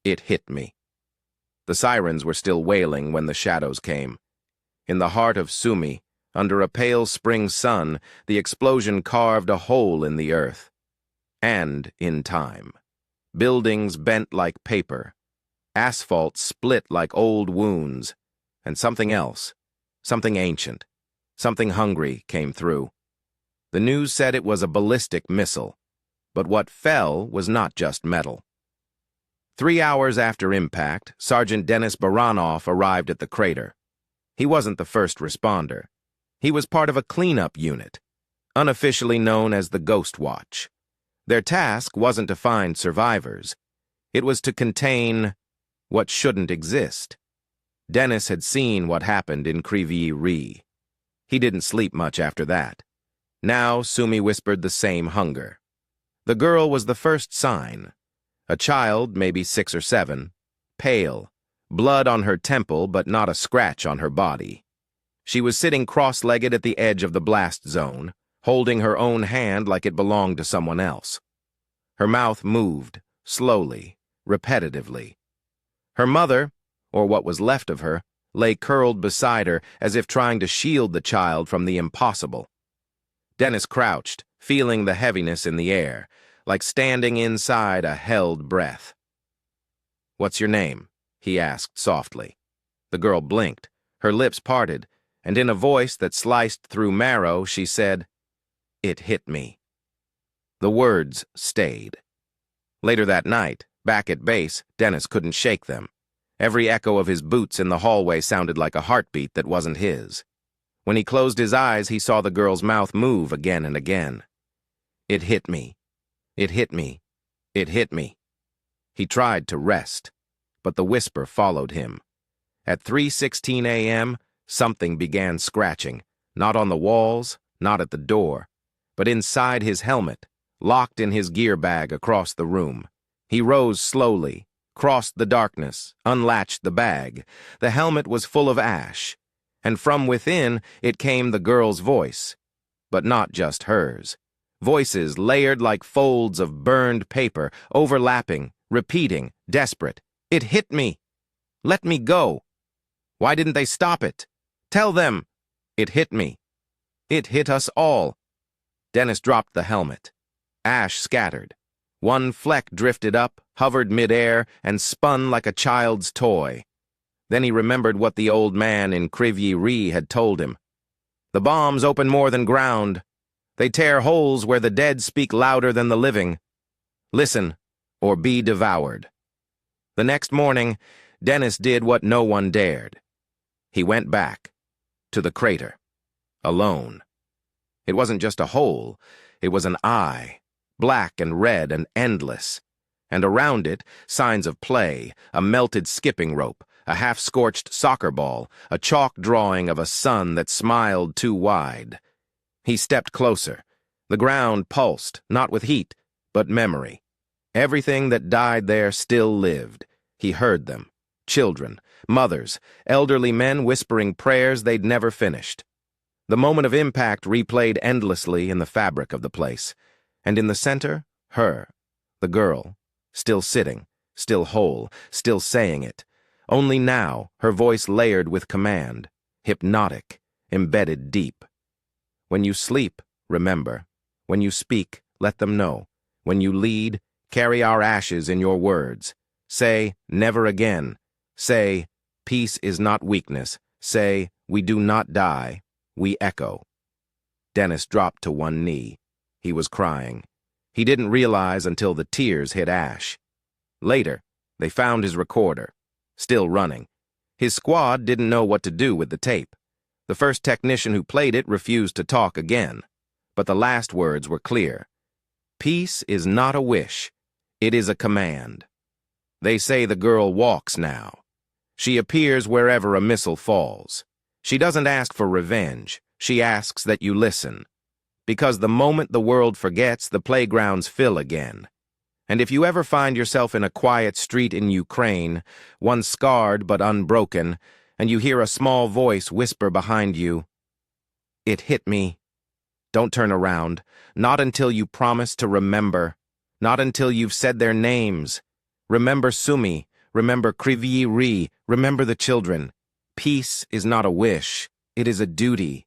It hit me. The sirens were still wailing when the shadows came. In the heart of Sumy, under a pale spring sun, the explosion carved a hole in the earth. And in time. Buildings bent like paper. Asphalt split like old wounds. And something else, something ancient, something hungry came through. The news said it was a ballistic missile. But what fell was not just metal. 3 hours after impact, Sergeant Denis Baranov arrived at the crater. He wasn't the first responder. He was part of a cleanup unit, unofficially known as the Ghost Watch. Their task wasn't to find survivors. It was to contain what shouldn't exist. Denis had seen what happened in Kryvyi Rih. He didn't sleep much after that. Now Sumy whispered the same hunger. The girl was the first sign. A child, maybe 6 or 7, pale, blood on her temple but not a scratch on her body. She was sitting cross-legged at the edge of the blast zone, holding her own hand like it belonged to someone else. Her mouth moved, slowly, repetitively. Her mother, or what was left of her, lay curled beside her as if trying to shield the child from the impossible. Denis crouched, feeling the heaviness in the air, like standing inside a held breath. "What's your name?" he asked softly. The girl blinked, her lips parted, and in a voice that sliced through marrow, she said, "It hit me." The words stayed. Later that night, back at base, Denis couldn't shake them. Every echo of his boots in the hallway sounded like a heartbeat that wasn't his. When he closed his eyes, he saw the girl's mouth move again and again. "It hit me. It hit me. It hit me." He tried to rest, but the whisper followed him. At 3:16 a.m., something began scratching, not on the walls, not at the door, but inside his helmet, locked in his gear bag across the room. He rose slowly, crossed the darkness, unlatched the bag. The helmet was full of ash, and from within it came the girl's voice, but not just hers. Voices layered like folds of burned paper, overlapping, repeating, desperate. "It hit me! Let me go! Why didn't they stop it? Tell them! It hit me! It hit us all!" Denis dropped the helmet. Ash scattered. One fleck drifted up, hovered midair, and spun like a child's toy. Then he remembered what the old man in Kryvyi Rih had told him. "The bombs open more than ground. They tear holes where the dead speak louder than the living. Listen, or be devoured." The next morning, Denis did what no one dared. He went back to the crater, alone. It wasn't just a hole, it was an eye, black and red and endless. And around it, signs of play, a melted skipping rope, a half-scorched soccer ball, a chalk drawing of a sun that smiled too wide. He stepped closer. The ground pulsed, not with heat, but memory. Everything that died there still lived. He heard them. Children, mothers, elderly men whispering prayers they'd never finished. The moment of impact replayed endlessly in the fabric of the place. And in the center, her, the girl, still sitting, still whole, still saying it. Only now, her voice layered with command, hypnotic, embedded deep. "When you sleep, remember. When you speak, let them know. When you lead, carry our ashes in your words. Say, never again. Say, peace is not weakness. Say, we do not die. We echo." Denis dropped to one knee. He was crying. He didn't realize until the tears hit ash. Later, they found his recorder, still running. His squad didn't know what to do with the tape. The first technician who played it refused to talk again. But the last words were clear. "Peace is not a wish. It is a command." They say the girl walks now. She appears wherever a missile falls. She doesn't ask for revenge. She asks that you listen. Because the moment the world forgets, the playgrounds fill again. And if you ever find yourself in a quiet street in Ukraine, one scarred but unbroken, and you hear a small voice whisper behind you, "It hit me," don't turn around, not until you promise to remember, not until you've said their names. Remember Sumy, Remember Kryvyi Rih, remember the children. Peace is not a wish, it is a duty.